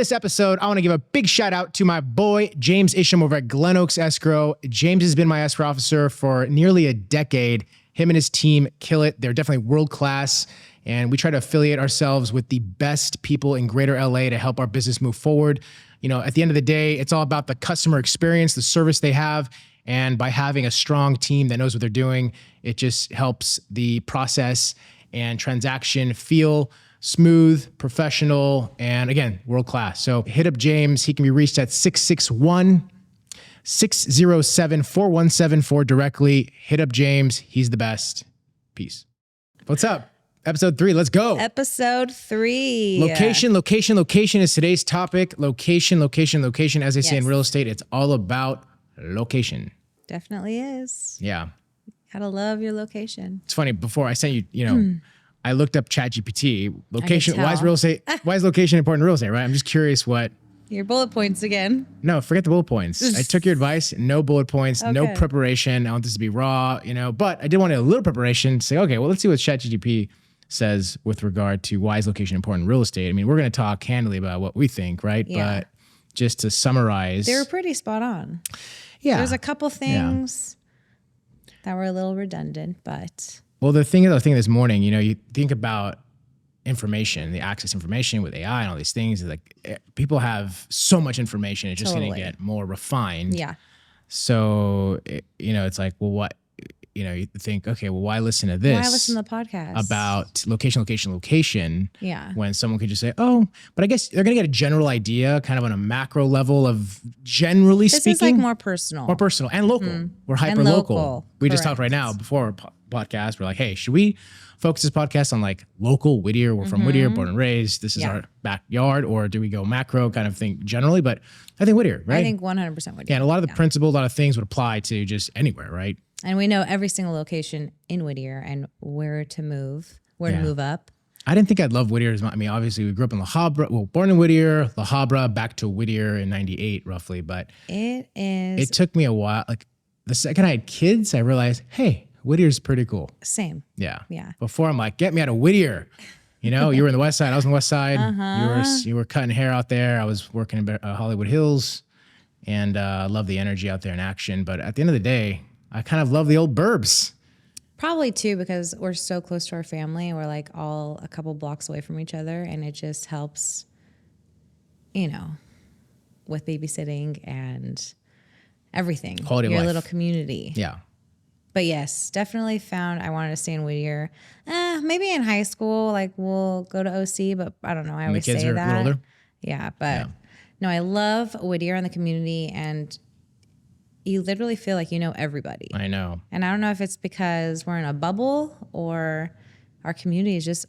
this episode, I want to give a big shout out to my boy, James Isham over at Glen Oaks Escrow. James has been my escrow officer for nearly a decade. Him and his team kill it. They're definitely world-class. And we try to affiliate ourselves with the best people in greater LA to help our business move forward. You know, at the end of the day, it's all about the customer experience, the service they have. And by having a strong team that knows what they're doing, it just helps the process and transaction feel smooth, professional, and again, world-class. So hit up James. He can be reached at 661-607-4174 directly. Hit up James. He's the best. Peace. What's up? Episode 3. Let's go. Episode 3. Location is today's topic. Location. As they say in real estate, it's all about location. Definitely is. Yeah. Gotta love your location. It's funny. Before I sent you, I looked up ChatGPT. Location. Why is location important in real estate? Right. I'm just curious what. Your bullet points again. No, forget the bullet points. I took your advice. No bullet points. Okay. No preparation. I want this to be raw. But I did want a little preparation to say, okay, well, let's see what ChatGPT says with regard to why is location important in real estate. I mean, we're going to talk candidly about what we think, right? Yeah. But just to summarize. They were pretty spot on. Yeah. There's a couple things that were a little redundant, but. Well, the thing this morning, you think about information, the access to information with AI and all these things, is like people have so much information. It's just going to get more refined. Yeah. So, it's like, well, what? You think, okay, well, why listen to this? Why listen to the podcast? About location. Yeah. When someone could just say, oh, but I guess they're going to get a general idea kind of on a macro level of generally speaking. This is like more personal. More personal and local. We're hyper local. We just talked right now before our podcast. We're like, hey, should we focus this podcast on like local Whittier? We're from Whittier, born and raised. This is our backyard. Or do we go macro kind of thing generally? But I think Whittier, right? I think 100% Whittier. Yeah, and a lot of the principles, a lot of things would apply to just anywhere, right? And we know every single location in Whittier and where to move up. I didn't think I'd love Whittier as much. I mean, obviously we grew up in La Habra, born in Whittier, La Habra, back to Whittier in 98 roughly. But it took me a while. Like the second I had kids, I realized, hey, Whittier's pretty cool. Same. Yeah. Yeah. Before I'm like, get me out of Whittier. You were in the west side. I was on the west side. You were cutting hair out there. I was working in Hollywood Hills, and love the energy out there in action. But at the end of the day, I kind of love the old burbs. Probably too, because we're so close to our family. We're like all a couple blocks away from each other, and it just helps, with babysitting and everything. Quality of your life. Little community. Yeah. But yes, definitely found I wanted to stay in Whittier. Maybe in high school, like we'll go to OC, but I don't know. I always say that. The kids are a little older? Yeah, but no, I love Whittier and the community, and you literally feel like you know everybody. I know. And I don't know if it's because we're in a bubble or our community is just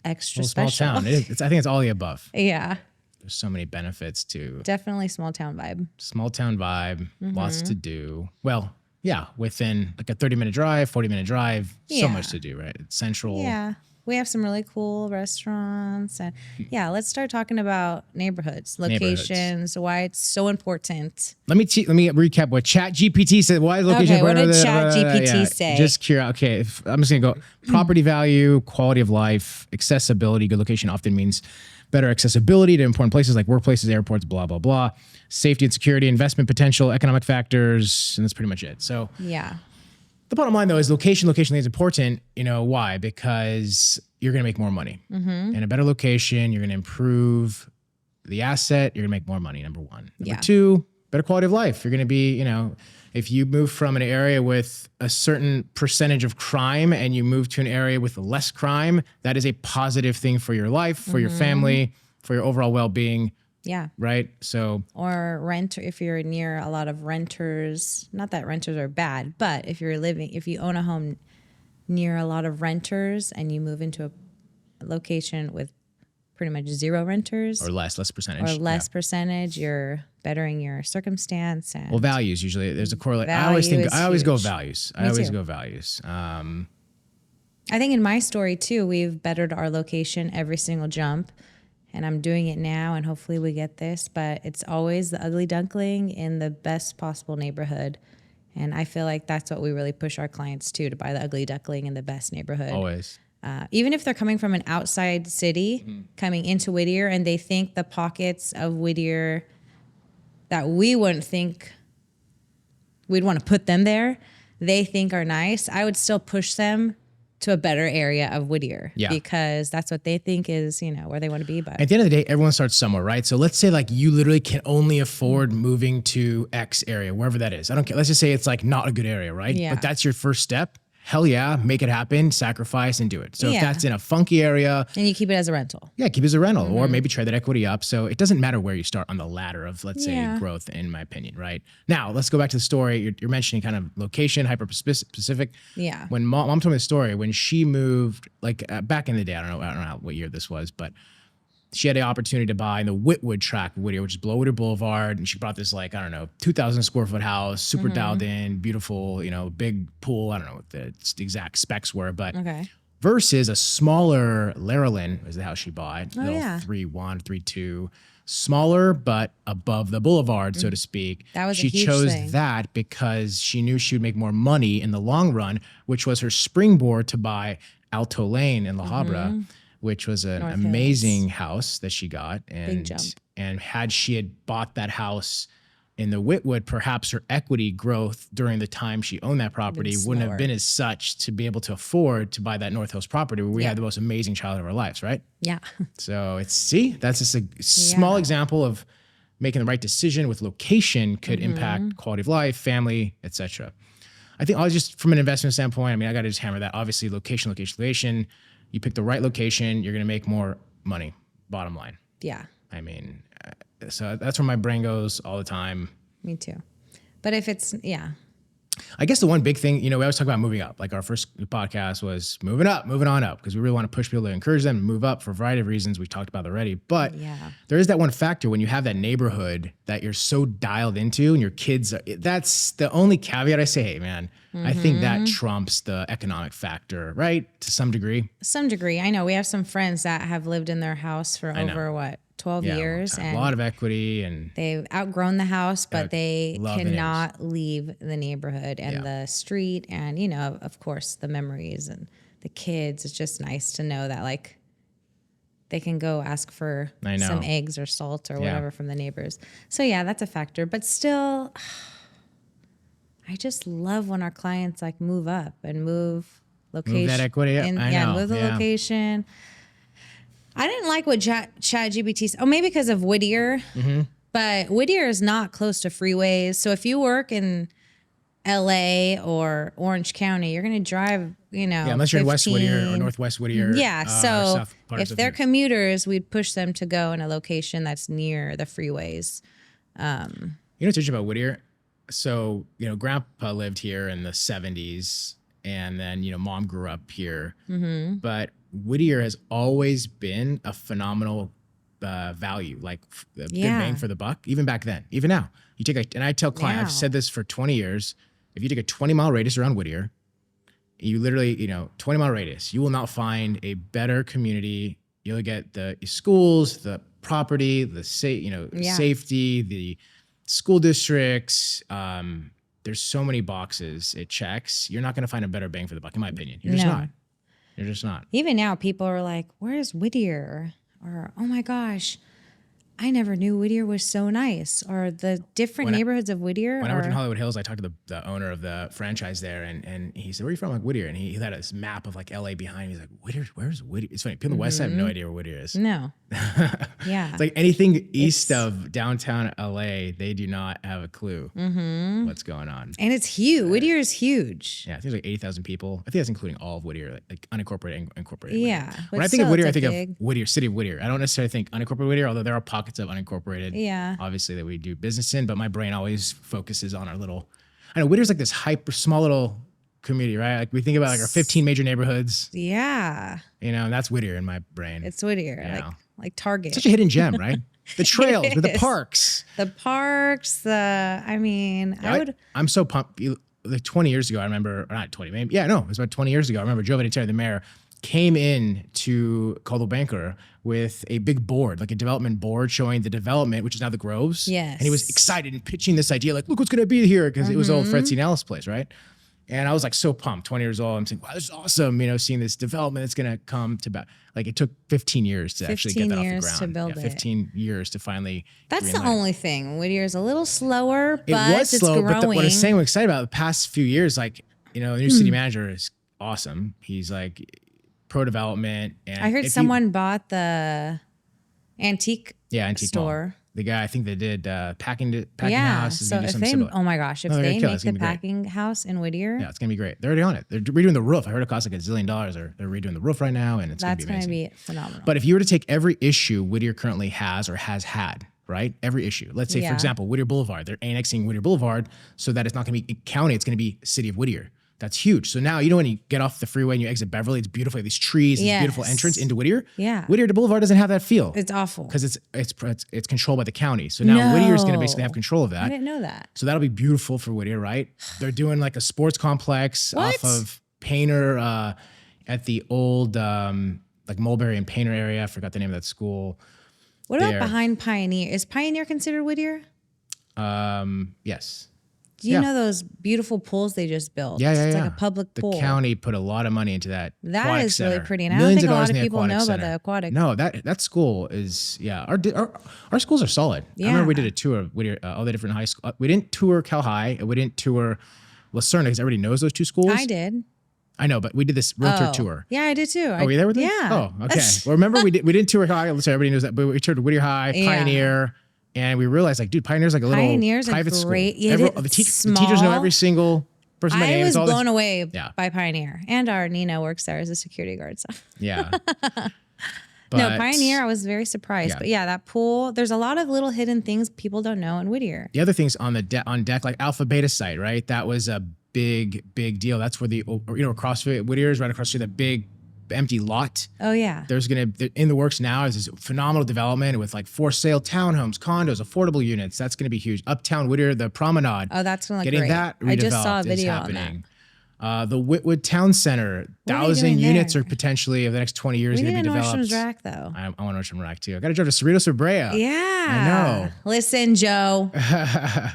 extra small special. town. I think it's all the above. Yeah. There's so many benefits to Definitely small town vibe. Small town vibe, lots to do. Well, yeah, within like a 30-minute drive, 40-minute drive, so much to do, right? It's central. Yeah. We have some really cool restaurants. And let's start talking about neighborhoods, locations, why it's so important. Let me recap what ChatGPT said. Why is location important? What did ChatGPT say? Just curious. Okay, I'm just going to go. Property value, quality of life, accessibility. Good location often means better accessibility to important places like workplaces, airports, blah, blah, blah. Safety and security, investment potential, economic factors, and that's pretty much it. So the bottom line, though, is location is important. Why? Because you're going to make more money. In a better location, you're going to improve the asset. You're going to make more money, number one. Number two, better quality of life. You're going to be, if you move from an area with a certain percentage of crime and you move to an area with less crime, that is a positive thing for your life, for your family, for your overall well-being. Yeah. Right. So. Or if you're near a lot of renters, not that renters are bad, but if you own a home near a lot of renters and you move into a location with pretty much zero renters. Or less percentage. You're bettering your circumstance. And values, usually there's a correlation. I always go values. I think in my story too, we've bettered our location every single jump. And I'm doing it now, and hopefully we get this. But it's always the ugly duckling in the best possible neighborhood. And I feel like that's what we really push our clients to buy the ugly duckling in the best neighborhood. Always. even if they're coming from an outside city, coming into Whittier, and they think the pockets of Whittier that we wouldn't think we'd want to put them there, they think are nice, I would still push them to a better area of Whittier because that's what they think is, where they want to be. But at the end of the day, everyone starts somewhere, right? So let's say like you literally can only afford moving to X area, wherever that is. I don't care. Let's just say it's like not a good area, right? Yeah. But that's your first step. Hell yeah, make it happen, sacrifice and do it. So if that's in a funky area. And you keep it as a rental. Yeah, keep it as a rental or maybe trade that equity up. So it doesn't matter where you start on the ladder of, let's say, growth, in my opinion, right? Now, let's go back to the story. You're mentioning kind of location, hyper-specific. Yeah. When mom told me the story, when she moved, like back in the day, I don't know what year this was, but she had the opportunity to buy in the Whitwood tract of Whittier, which is below Whittier Boulevard. And she bought this 2,000 square foot house, super dialed in, beautiful, big pool. I don't know what the exact specs were, but versus a smaller Lareland is the house she bought. 3-1, 3-2, smaller, but above the boulevard, so to speak. That was she a huge chose thing. that because she knew she would make more money in the long run, which was her springboard to buy Alto Lane in La Habra, which was an amazing house that she got. And, Big jump. And had she had bought that house in the Whitwood, perhaps her equity growth during the time she owned that property wouldn't have been as such to be able to afford to buy that North Hills property where we had the most amazing childhood of our lives, right? Yeah. So that's just a small example of making the right decision with location could impact quality of life, family, etc. I think just from an investment standpoint, I got to just hammer that. Obviously, location. You pick the right location, you're going to make more money, bottom line. Yeah. So that's where my brain goes all the time. Me too. But if it's, I guess the one big thing, we always talk about moving up. Like our first podcast was moving on up, because we really want to push people to encourage them to move up for a variety of reasons we've talked about already. But there is that one factor when you have that neighborhood that you're so dialed into and your kids, that's the only caveat I say, hey man, I think that trumps the economic factor, right? To some degree. Some degree. I know we have some friends that have lived in their house for over 12 years. And a lot of equity, and they've outgrown the house, but they cannot leave the neighborhood and the street. And, of course, the memories and the kids. It's just nice to know that they can go ask for some eggs or salt or whatever from the neighbors. So that's a factor. But still, I just love when our clients move up and move location. Move that equity up. Move the location. I didn't like what ChatGPT said. Oh, maybe because of Whittier. But Whittier is not close to freeways. So if you work in LA or Orange County, you're going to drive, unless you're in West Whittier or Northwest Whittier. So if they're commuters, we'd push them to go in a location that's near the freeways. What's interesting about Whittier? So, grandpa lived here in the 70s, and then, mom grew up here. But Whittier has always been a phenomenal value, good bang for the buck, even back then, even now. You take and I tell clients, I've said this for 20 years, if you take a 20-mile radius around Whittier, you literally, 20-mile radius, you will not find a better community. You'll get the schools, the property, the safety, the school districts. There's so many boxes it checks. You're not going to find a better bang for the buck, in my opinion. You're just not. You're just not. Even now, people are like, where's Whittier? Or, oh my gosh, I never knew Whittier was so nice. Or the different neighborhoods of Whittier. When I worked in Hollywood Hills, I talked to the owner of the franchise there, and he said, where are you from? Whittier. And he had this map of LA behind me. He's like, Whittier, where's Whittier? It's funny. People on the west side have no idea where Whittier is. No. It's like anything east of downtown LA, they do not have a clue what's going on. And it's huge. Whittier is huge. Yeah, I think there's 80,000 people. I think that's including all of Whittier, like unincorporated and incorporated. Yeah. Whittier. When I think of Whittier, I think of Whittier, city of Whittier. I don't necessarily think unincorporated Whittier, although there are pockets of unincorporated, obviously, that we do business in, but my brain always focuses on our little, I know Whittier's this hyper small little community, right? We think about our 15 major neighborhoods. Yeah. And that's Whittier in my brain. It's Whittier, like Target. Such a hidden gem, right? The trails, with the parks. The parks, I'm so pumped. 20 years ago, I remember, or not 20, maybe, it was about 20 years ago. I remember Joe Vinatieri, the mayor, came in to Coldwell Banker with a big board, like a development board showing the development, which is now the Groves. Yes. And he was excited and pitching this idea, look what's going to be here, because it was old Fred C. Nellis place, right? And I was like so pumped, 20 years old. I'm saying, wow, this is awesome. You know, seeing this development that's going to come to about, like it took 15 years to actually get that off the 15 years ground. to build it. 15 years to finally. That's the green light. only thing. Whittier's a little slower, but It was slow, it's growing. but what I was saying, I'm excited about the past few years, like, you know, the new city manager is awesome. He's like pro development. And I heard someone bought the antique store. Mall. The guy, I think they did packing Yeah. house. Is So gonna do if something they, similar. oh my gosh, if No, they're they gonna kill it. make It's the gonna be great. packing house in Whittier, Yeah, it's gonna be great. They're already on it. They're redoing the roof. I heard it costs like $1 zillion. They're redoing the roof right now, and it's that's gonna going to be amazing. be phenomenal. But if you were to take every issue Whittier currently has or has had, right? Every issue. Let's say, for Yeah. example, Whittier Boulevard. They're annexing Whittier Boulevard so that it's not going to be county. It's going to be city of Whittier. That's huge. So now, you know, when you get off the freeway and you exit Beverly, it's beautiful. These trees, this beautiful Yes. entrance into Whittier. Yeah. Whittier to Boulevard doesn't have that feel. It's awful. Because it's controlled by the county. So now Whittier's going to basically have control of I that. didn't know that. So that'll be beautiful for Whittier, right? They're doing like a sports complex What? off of Painter at the old like Mulberry and Painter area. I forgot the name of that school. What about there. behind Pioneer? Is Pioneer considered Whittier? Yes. Do you Yeah. know those beautiful pools they just built? Yeah, It's like a public the pool. county put a lot of money into that. That aquatic is really center. pretty, and I don't Millions think a lot dollars of in the people aquatic know about center. the aquatic. No, that school is our schools are solid. I remember we did a tour of Whittier, all the different high schools. We didn't tour Cal High, and we didn't tour Lucerne because everybody knows those two schools. I did. I know, but we did this realtor tour. Yeah, I did too. Oh, were you there with us? Yeah. Oh, okay. Well, remember we didn't tour High, so everybody knows that, but we toured Whittier High, Yeah. Pioneer, and we realized like, dude, Pioneer's like a little Pioneer's a private great- school. yeah, Everyone- it's the teachers know small. every single person by I name. was It's all this- blown away Yeah. by Pioneer, and our Nina works there as a security guard. So Yeah. no, But Pioneer, I was very surprised. Yeah. But yeah, that pool. There's a lot of little hidden things people don't know in Whittier. The other things on the on deck, like Alpha Beta site, right? That was a big deal. That's where across Whittier is right across the big empty lot. Oh yeah. There's in the works now is this phenomenal development with like for sale townhomes, condos, affordable units. That's going to be huge. Uptown Whittier, the promenade. Oh, that's gonna look Getting great. that redeveloped I just saw a is video on that. happening. The Whitwood Town Center, What are you 1,000 doing units there? are potentially over the next 20 years We going need to a be developed. Nordstrom's rack though. I want Nordstrom Rack too. I got to drive to Cerritos or Brea. Yeah. I know. Listen, Joe,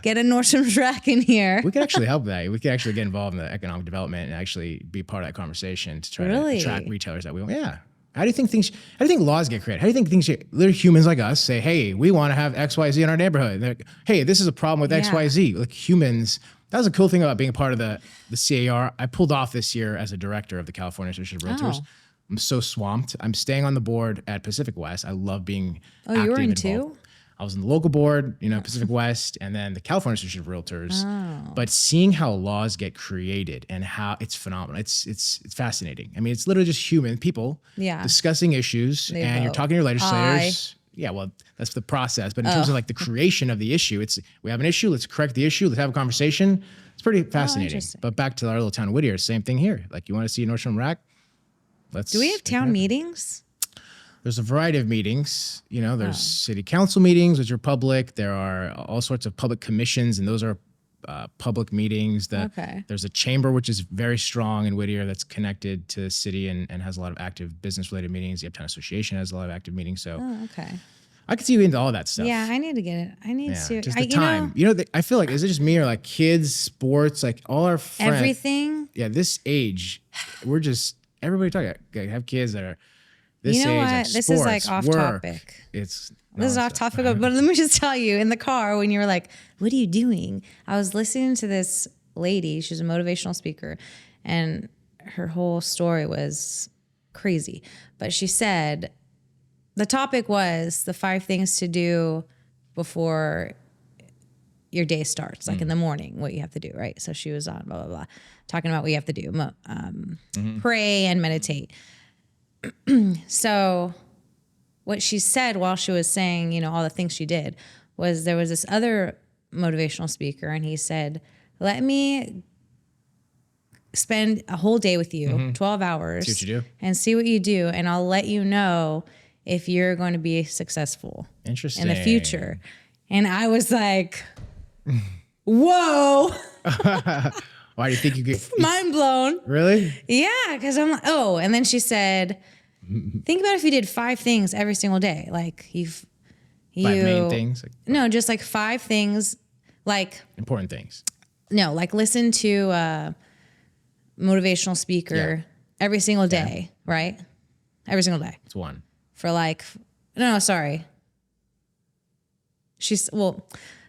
get a Nordstrom's rack in here. We could actually help that. We could actually get involved in the economic development and actually be part of that conversation to try Really? to attract retailers that we want. Yeah. How do you think laws get created? How do you think they're humans like us say, hey, we want to have XYZ in our neighborhood. And they're like, hey, this is a problem with Yeah. XYZ. Like humans, that was a cool thing about being a part of the CAR. I pulled off this year as a director of the California Association of Realtors. Oh. I'm so swamped. I'm staying on the board at Pacific West. I love being Oh, you were active in involved. too? I was in the local board, Pacific West, and then the California Association of Realtors. But seeing how laws get created and how it's phenomenal, it's fascinating. I mean, it's literally just human people Yeah. discussing issues, They and you're vote. talking to your legislators. Yeah, well, that's the process. But in terms of like the creation of the issue, we have an issue, let's correct the issue, let's have a conversation. It's pretty fascinating. interesting. But back to our little town of Whittier, same thing here. Like you want to see Nordstrom Rack? Do we have town meetings? There's a variety of meetings. There's city council meetings, which are public. There are all sorts of public commissions, and those are public meetings. Okay. There's a chamber, which is very strong in Whittier that's connected to the city and has a lot of active business-related meetings. The Uptown Association has a lot of active meetings. So Oh, okay. I could see you into all that stuff. Yeah, I need to get it. I need Yeah, to. just the time. I feel like, is it just me or like kids, sports, like all our friends? Everything. Yeah, this age, we're just, everybody talking, have kids that are this You know age. what? Like This is, like, sports, off work. topic. It's This is off nonsense. topic, but let me just tell you, in the car when you were like, "What are you doing?" I was listening to this lady. She's a motivational speaker, and her whole story was crazy. But she said the topic was the 5 things to do before your day starts, like in the morning, what you have to do, right? So she was on blah blah blah, talking about what you have to do, pray and meditate. So what she said while she was saying, all the things she did, was there was this other motivational speaker, and he said, let me spend a whole day with you, 12 hours, See what you do. and see what you do, and I'll let you know if you're going to be successful Interesting. in the future. And I was like, whoa, Why do you think you get mind blown. really? Yeah, because I'm like, oh, and then she said, think about if you did 5 things every single day. Like you 5 main things, like No, just like 5 things. Like important things. no, like listen to motivational speaker every single day, right? Every single day. It's one. For like, no, sorry.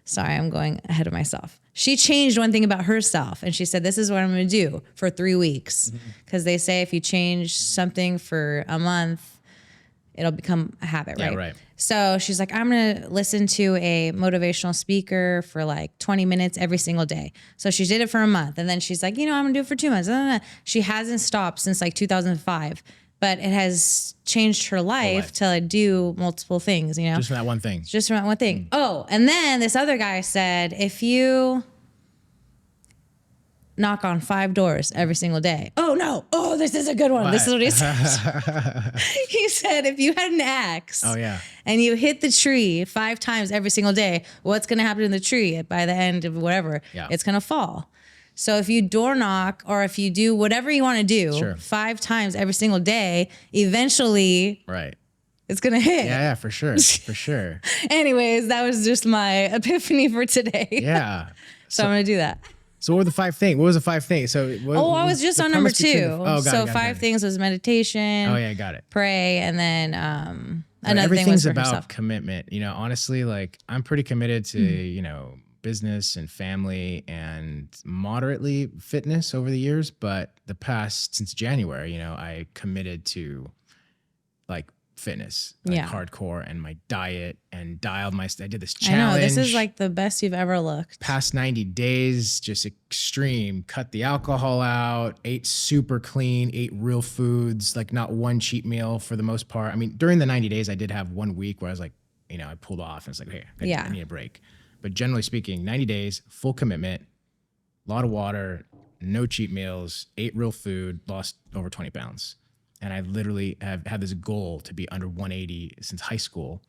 Sorry, I'm going ahead of myself. She changed one thing about herself and she said, this is what I'm going to do for 3 weeks. Because they say if you change something for a month, it'll become a habit, right? Yeah, right. So she's like, I'm going to listen to a motivational speaker for like 20 minutes every single day. So she did it for a month. And then she's like, I'm going to do it for 2 months. She hasn't stopped since like 2005. But it has changed her life to do multiple things, Just from that one thing. Just from that one thing. Oh, and then this other guy said, if you knock on 5 doors every single day. Oh, no. Oh, this is a good one. What? This is what he said. He said, if you had an axe and you hit the tree 5 times every single day, what's going to happen to the tree by the end of whatever? Yeah. It's going to fall. So if you door knock or if you do whatever you want to do 5 times every single day, eventually it's going to hit. Yeah, for sure. For sure. Anyways, that was just my epiphany for today. Yeah. So I'm going to do that. So what were the 5 things? What was the 5 things? So I was just on number 2. Got it, 5 things was meditation. Oh yeah, got it. Pray, and then another thing everything's was for about herself. commitment. Honestly, like I'm pretty committed to business and family and moderately fitness over the years, but the past since January, I committed to like fitness, like hardcore, and my diet and dialed I did this challenge. I know, this is like the best you've ever looked. Past 90 days, just extreme, cut the alcohol out, ate super clean, ate real foods, like not one cheat meal for the most part. I mean, during the 90 days, I did have 1 week where I was like, I pulled off and it's like, hey, I need a break. But generally speaking, 90 days, full commitment, a lot of water, no cheat meals, ate real food, lost over 20 pounds. And I literally have had this goal to be under 180 since high school.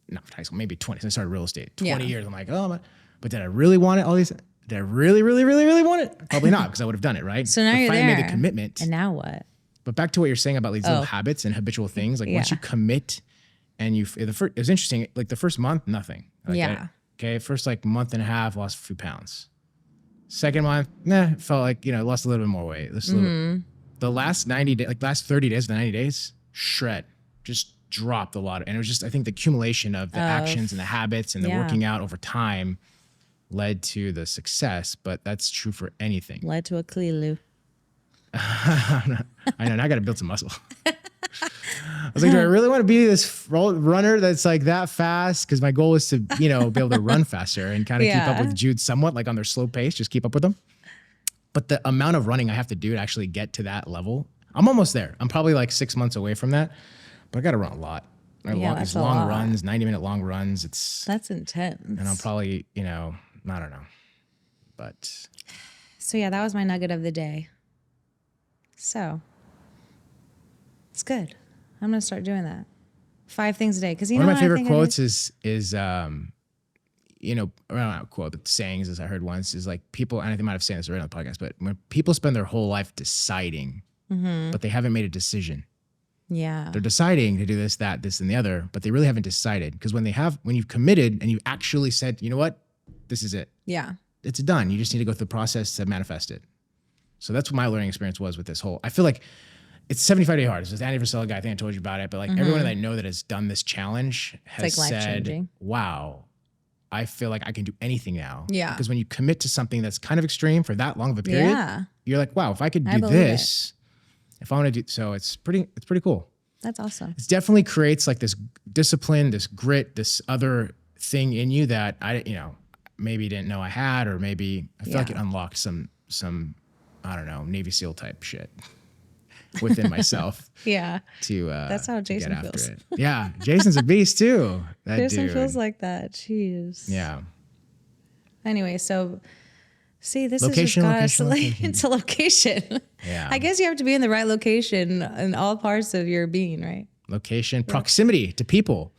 Not high school, maybe 20. Since I started real estate. 20 years. I'm like, but did I really want it? All these, did I really, really, really, really want it? Probably not, because I would have done it, right? So now you're there. I made the commitment. And now what? But back to what you're saying about these little habits and habitual things. Like once you commit and it was interesting, like the first month, nothing. Like first like month and a half, lost a few pounds. Second month, felt like, lost a little bit more weight. The last 90 days, like last 30 days, the 90 days, shred, just dropped a lot. And it was just, I think the accumulation of the actions and the habits and the working out over time led to the success, but that's true for anything. Led to a Klilu. I know, now I got to build some muscle. I was like, do I really want to be this runner that's like that fast? Because my goal is to, be able to run faster and kind of keep up with Jude somewhat, like on their slow pace, just keep up with them. But the amount of running I have to do to actually get to that level, I'm almost there. I'm probably like 6 months away from that, but I got to run a lot. These long runs, 90-minute long runs. That's intense. And I'm probably, I don't know, but. So yeah, that was my nugget of the day. So it's good. I'm going to start doing that. 5 things a day. Because one of my favorite quotes is not quote, but sayings, as I heard once, is like people, and I might have said this already on the podcast, but when people spend their whole life deciding, but they haven't made a decision. Yeah. They're deciding to do this, that, this, and the other, but they really haven't decided. Because when you've committed and you've actually said, you know what, this is it. Yeah. It's done. You just need to go through the process to manifest it. So that's what my learning experience was with this whole, I feel like it's 75 Day Hard. It's this Andy Frisella guy. I think I told you about it, but like everyone that I know that has done this challenge has like said, wow, I feel like I can do anything now. Yeah. Because when you commit to something that's kind of extreme for that long of a period, you're like, wow, if I could do this, if I want to do, so it's pretty cool. That's awesome. It definitely creates like this discipline, this grit, this other thing in you that I, maybe didn't know I had, or maybe I feel like it unlocked some, I don't know, Navy SEAL type shit within myself. To that's how Jason feels. It. Yeah, Jason's a beast too. Jason dude feels like that. Jeez. Yeah. Anyway, so see, this location, is just got us into location. Yeah. I guess you have to be in the right location in all parts of your being, right? Location, proximity to people.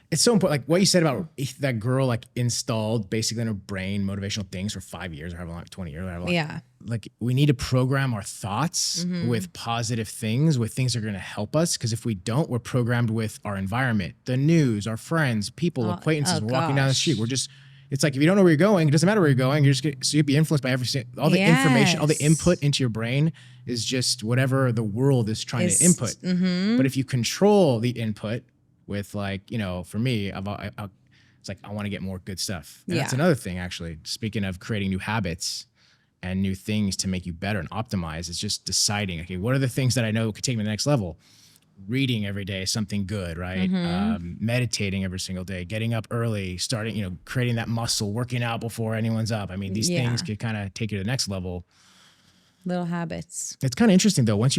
It's so important. Like what you said about that girl, like installed basically in her brain motivational things for 5 years or however long, 20 years or however long. Yeah. Like we need to program our thoughts with positive things, with things that are going to help us. Because if we don't, we're programmed with our environment, the news, our friends, people, acquaintances. We're walking down the street. We're just It's like if you don't know where you're going, it doesn't matter where you're going. So you'd be influenced by all the information, all the input into your brain is just whatever the world is trying to input. But if you control the input with like, you know, for me, it's like I want to get more good stuff. And that's another thing, actually. Speaking of creating new habits and new things to make you better and optimize, it's just deciding, okay, what are the things that I know could take me to the next level? Reading every day is something good, right? Meditating every single day, getting up early, starting, you know, creating that muscle, working out before anyone's up. I mean, these things could kind of take you to the next level. Little habits. It's kind of interesting though. Once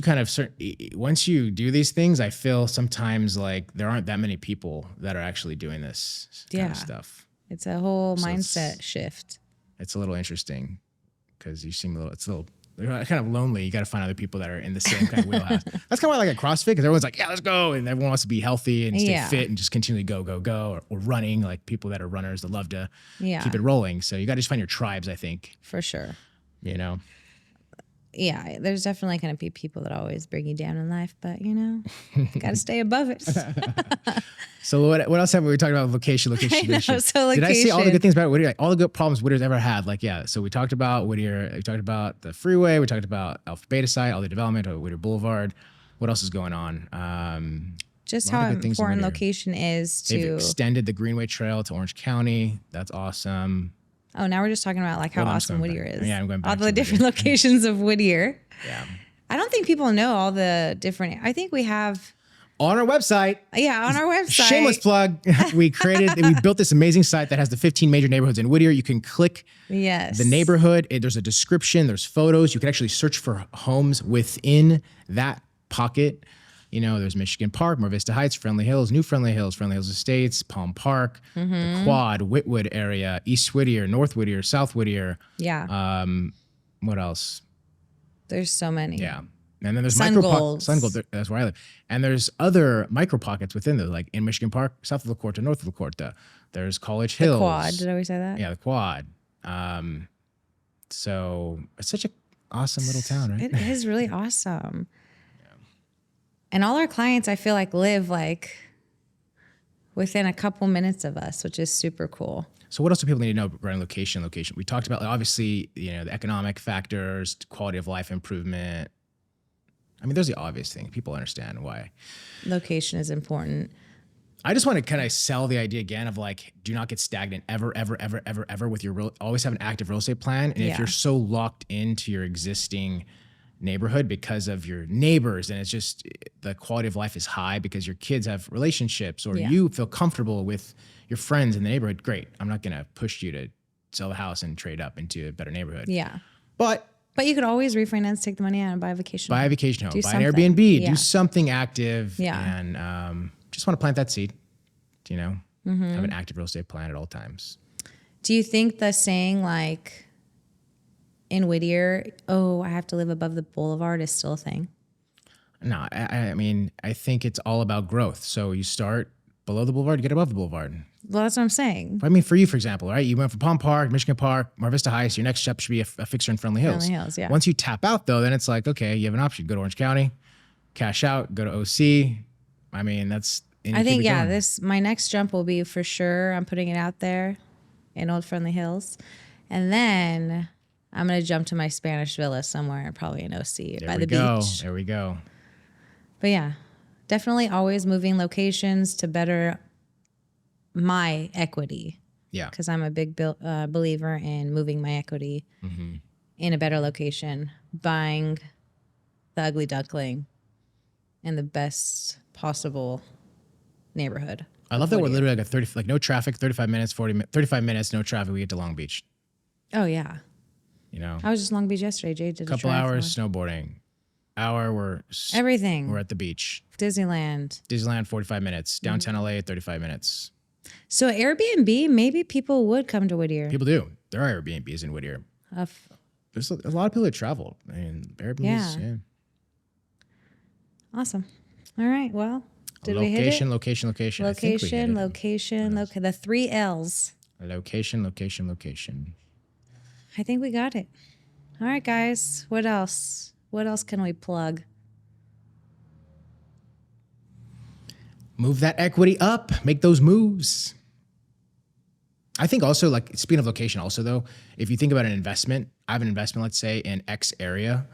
you do these things, I feel sometimes like there aren't that many people that are actually doing this kind of stuff. It's a whole mindset shift. It's a little interesting because you seem you're kind of lonely. You got to find other people that are in the same kind of wheelhouse. That's kind of why I like at CrossFit, because everyone's like, yeah, let's go. And everyone wants to be healthy and stay fit and just continually go. Or running, like people that are runners that love to keep it rolling. So you got to just find your tribes, I think. For sure. You know? Yeah, there's definitely going to be people that always bring you down in life, but you know, got to stay above it. So what else have we talked about? Location. So location. Did I say all the good things about Whittier? Like all the good problems Whittier's ever had? Like, yeah. So we talked about Whittier. We talked about the freeway. We talked about Alpha Beta site, all the development of Whittier Boulevard. What else is going on? Just how important location is to. They've extended the Greenway Trail to Orange County. That's awesome. Oh, now we're just talking about like how awesome Whittier is. Yeah, I'm going back all the different locations of Whittier. Yeah. I don't think people know all the different. I think we have on our website. Yeah, on our website. Shameless plug. we built this amazing site that has the 15 major neighborhoods in Whittier. You can click the neighborhood. There's a description. There's photos. You can actually search for homes within that pocket. You know, there's Michigan Park, Mar Vista Heights, Friendly Hills, New Friendly Hills Estates, Palm Park, the Quad, Whitwood area, East Whittier, North Whittier, South Whittier. Yeah. What else? There's so many. Yeah. And then there's Sungold. Sungold, that's where I live. And there's other micro pockets within those, like in Michigan Park, south of La Corte, north of La Corte. There's College Hills. The Quad. Did I always say that? Yeah, the Quad. So it's such an awesome little town, right? It is really awesome. And all our clients, I feel like, live like within a couple minutes of us, which is super cool. So what else do people need to know regarding location? We talked about, obviously, you know, the economic factors, quality of life improvement. I mean, there's the obvious thing. People understand why. Location is important. I just want to kind of sell the idea again of like, do not get stagnant ever with your always have an active real estate plan. And if you're so locked into your existing neighborhood because of your neighbors, and it's just the quality of life is high because your kids have relationships, or you feel comfortable with your friends in the neighborhood, great. I'm not going to push you to sell the house and trade up into a better neighborhood. Yeah. But you could always refinance, take the money out and buy a vacation home. Buy a vacation home, buy an Airbnb, do something active. Yeah. And just want to plant that seed, you know, have an active real estate plan at all times. Do you think the saying like, in Whittier, oh, I have to live above the boulevard is still a thing? No, I mean, I think it's all about growth. So you start below the boulevard, you get above the boulevard. Well, that's what I'm saying. I mean, for you, for example, right? You went from Palm Park, Michigan Park, Mar Vista Heights. Your next step should be a fixer in Friendly Hills. Friendly Hills, yeah. Once you tap out, though, then it's like, okay, you have an option. Go to Orange County, cash out, go to OC. I mean, that's... I think, my next jump will be for sure, I'm putting it out there, in Old Friendly Hills. And then I'm going to jump to my Spanish villa somewhere, probably in OC by the beach. There we go. But yeah, definitely always moving locations to better my equity. Yeah. Because I'm a big believer in moving my equity in a better location, buying the ugly duckling in the best possible neighborhood. I love that we're literally like no traffic, 35 minutes, 35 minutes, no traffic. We get to Long Beach. Oh, yeah. You know, I was just Long Beach yesterday. Jade did a couple hours snowboarding. Everything. We're at the beach. Disneyland, 45 minutes. Downtown LA, 35 minutes. So Airbnb, maybe people would come to Whittier. People do. There are Airbnbs in Whittier. There's a lot of people that travel. I mean, Airbnbs, yeah. Awesome. All right. Well, did we hit it? Location. The 3 L's. Location. I think we got it. All right, guys. What else? What else can we plug? Move that equity up. Make those moves. I think also, like, speaking of location also though, if you think about an investment, I have an investment, let's say in X area,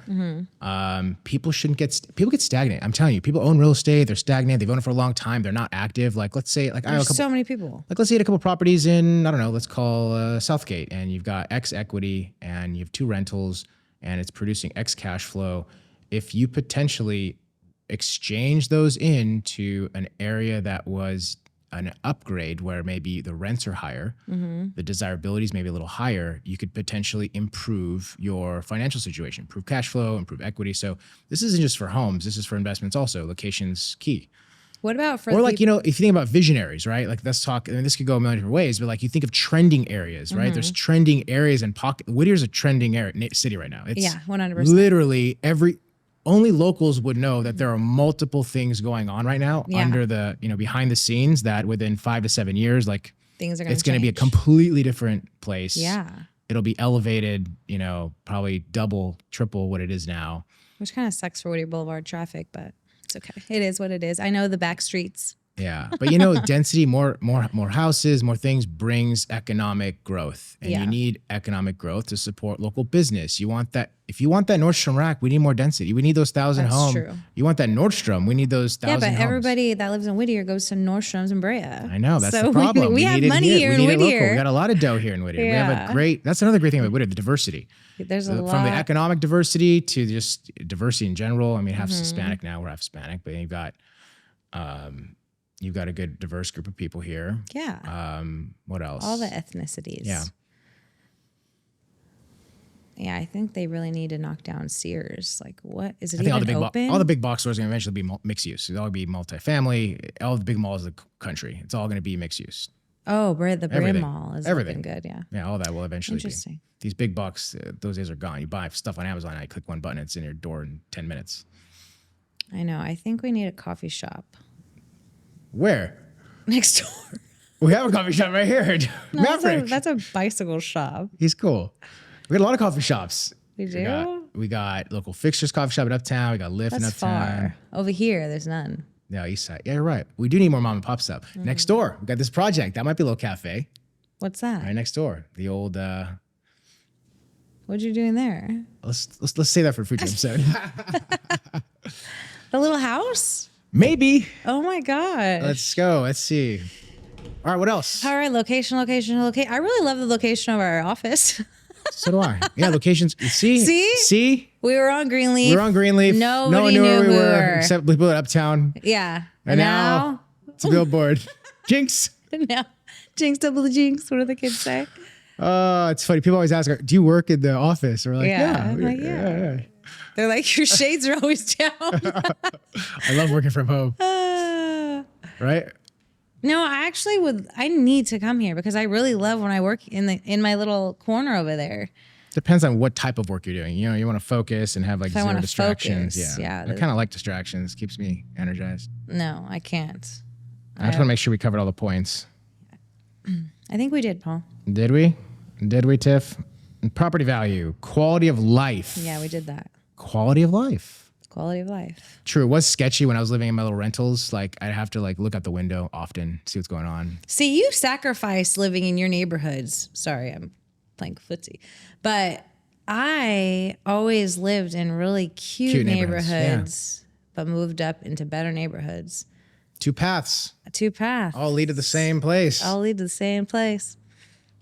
people get stagnant. I'm telling you, people own real estate, they're stagnant, they've owned it for a long time, they're not active. Like, let's say, like, I have a There's couple, so many people. like, let's say you had a couple properties in, I don't know, let's call Southgate, and you've got X equity and you have 2 rentals and it's producing X cash flow. If you potentially exchange those into an area that was an upgrade where maybe the rents are higher, the desirability is maybe a little higher, you could potentially improve your financial situation, improve cash flow, improve equity. So this isn't just for homes, this is for investments also. Location's key. What about for Or like, you know, if you think about visionaries, right? Like, let's talk, I mean, this could go a million different ways, but like you think of trending areas, right? There's trending areas and pocket. Whittier's a trending city right now. It's 100%. literally only locals would know that there are multiple things going on right now under the, you know, behind the scenes that within 5 to 7 years, like, things are going to it's going to be a completely different place. Yeah. It'll be elevated, you know, probably double, triple what it is now. Which kind of sucks for Whittier Boulevard traffic, but it's okay. It is what it is. I know the back streets. Yeah. But you know, density, more houses, more things brings economic growth. And you need economic growth to support local business. You want that. If you want that Nordstrom rack, we need more density. We need those 1,000 homes. True. You want that Nordstrom, we need those 1,000 homes. Yeah, but everybody that lives in Whittier goes to Nordstrom's and Brea. I know, that's the problem. We have money here in Whittier. We got a lot of dough here in Whittier. Yeah. We have that's another great thing about Whittier, the diversity. There's a lot. From the economic diversity to just diversity in general. I mean, half Hispanic now, we're half Hispanic, but you've got a good diverse group of people here. Yeah. What else? All the ethnicities. Yeah. Yeah, I think they really need to knock down Sears. Like, what is it I think even open? all the big box stores are going to eventually be mixed use. It'll all be multifamily. All the big malls of the country, it's all going to be mixed use. Oh, the Brea Mall is everything looking good. Yeah. Yeah, all that will eventually Interesting. be. These big box, those days are gone. You buy stuff on Amazon, I click one button, it's in your door in 10 minutes. I know. I think we need a coffee shop. Where? Next door. We have a coffee shop right here. No, that's a bicycle shop. He's cool. We got a lot of coffee shops. We do? We got local fixtures coffee shop in Uptown. We got Lyft in That's Uptown. far. Over here, there's none. No, East Side. Yeah, you're right. We do need more mom and pop stuff. Next door, we got this project. That might be a little cafe. What's that? Right next door. The old What you doing there? let's say that for a future episode. The little house? Maybe. Oh my gosh. Let's go. Let's see. All right, what else? All right, location. I really love the location of our office. So do I. Yeah, locations. See? We were on Greenleaf. No one knew where we were except people at Uptown. Yeah. And now it's a billboard. Jinx. Now, jinx, double the jinx. What do the kids say? It's funny. People always ask, do you work in the office? We're like, yeah. They're like, your shades are always down. I love working from home. Right? No, I need to come here because I really love when I work in my little corner over there. Depends on what type of work you're doing. You know, you want to focus and have like zero distractions. Focus, yeah. I kind of like distractions. Keeps me energized. No, I can't. I just want to make sure we covered all the points. I think we did, Paul. Did we? Did we, Tiff? And property value, quality of life. Yeah, we did that. Quality of life. Quality of life. True. It was sketchy when I was living in my little rentals. Like, I'd have to like look out the window often, see what's going on. See, you sacrificed living in your neighborhoods. Sorry, I'm playing footsie. But I always lived in really cute neighborhoods, but moved up into better neighborhoods. Two paths. All lead to the same place.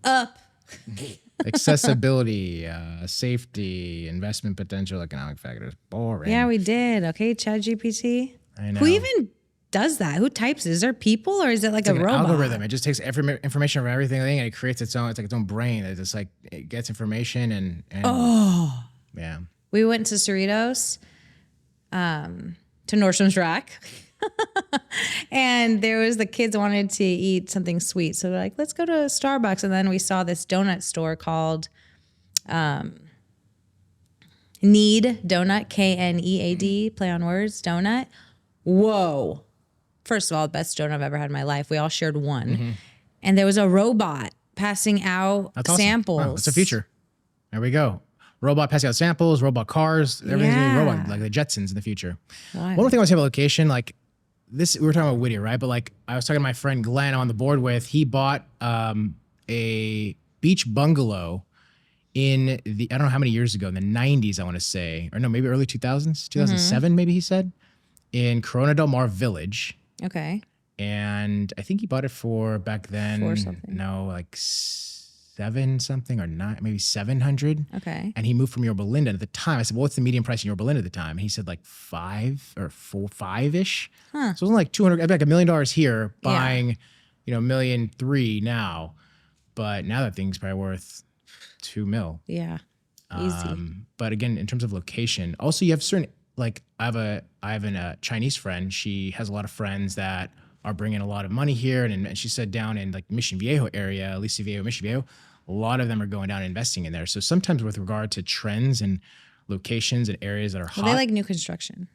Up. Accessibility, safety, investment potential, economic factors. Boring. Yeah, we did. Okay, ChatGPT. I know. Who even does that? Who types it? Is there people or is it like a robot? An algorithm. It just takes information from everything and it creates its own. It's like its own brain. It just like it gets information and yeah. We went to Cerritos, to Nordstrom's Rack. And there was the kids wanted to eat something sweet. So they're like, let's go to Starbucks. And then we saw this donut store called Need Donut, Knead, play on words, donut. Whoa. First of all, the best donut I've ever had in my life. We all shared one. Mm-hmm. And there was a robot passing out samples. Wow, that's a future. There we go. Robot passing out samples, robot cars, everything's gonna be robot, like the Jetsons in the future. One more thing I want to say about location, like this, we were talking about Whittier, right? But like I was talking to my friend Glenn on the board with, he bought a a beach bungalow in the, I don't know how many years ago, in the 90s, I want to say, or no, maybe early 2000s, 2007, maybe he said, in Corona del Mar Village. Okay. And I think he bought it for back then, For something. no, like seven something or not, maybe 700. Okay. And he moved from Yorba Linda. And at the time, I said, well, what's the median price in Yorba Linda at the time? And he said like five-ish. So it wasn't like 200, like $1 million here buying, you know, $1.3 million now. But now that thing's probably worth $2 million. Yeah. Easy. But again, in terms of location, also you have certain, like I have a Chinese friend. She has a lot of friends that are bringing a lot of money here. And she said down in like Mission Viejo area, Alicia Viejo, Mission Viejo, a lot of them are going down and investing in there. So sometimes with regard to trends and locations and areas that are hot. They like new construction.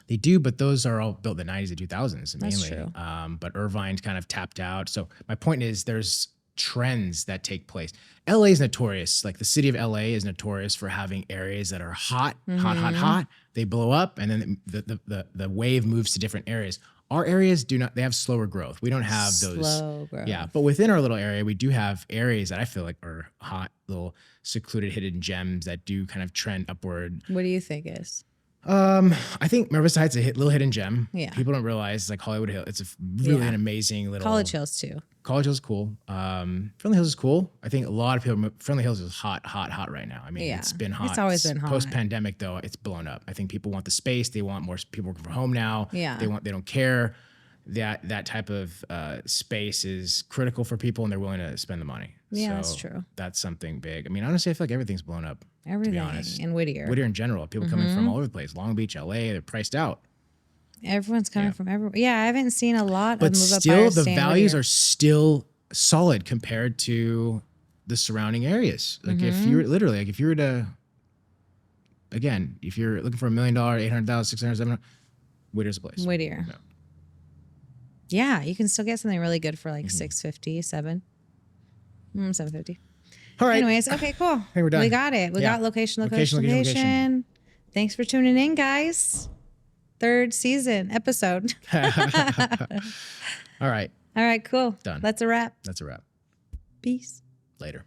They do, but those are all built in the 90s and 2000s mainly. That's true. But Irvine's kind of tapped out. So my point is there's trends that take place. LA is notorious. Like the city of LA is notorious for having areas that are hot, hot. They blow up and then the wave moves to different areas. Our areas do not, they have slower growth. We don't have those. Slow growth. Yeah. But within our little area, we do have areas that I feel like are hot, little secluded hidden gems that do kind of trend upward. What do you think is? I think Mar Vista Heights is a little hidden gem. Yeah. People don't realize like Hollywood Hill. It's a really an amazing little. College Hills too. College Hills is cool. Friendly Hills is cool. I think a lot of people, Friendly Hills is hot right now. I mean, it's been hot. It's always been hot. Post-pandemic though, it's blown up. I think people want the space. They want more people working from home now. Yeah. They don't care. That type of space is critical for people and they're willing to spend the money. Yeah, so that's true. That's something big. I mean, honestly, I feel like everything's blown up. Everything. To be honest. In Whittier. Whittier in general. People coming from all over the place. Long Beach, LA, they're priced out. Everyone's coming from everywhere. Yeah, I haven't seen a lot But of move up still, buyers the stay in values Whittier. are still solid compared to the surrounding areas. Like if you're literally, like if you were to, again, if you're looking for $1 million, 800,000, 600, 700, Whittier's the place. Whittier. Yeah. Yeah, you can still get something really good for like 650, 750. All right. Anyways, okay, cool. I think we're done. We got it. We Yeah. got location. Location. Thanks for tuning in, guys. 3rd season episode. All right. All right, cool. Done. That's a wrap. That's a wrap. Peace. Later.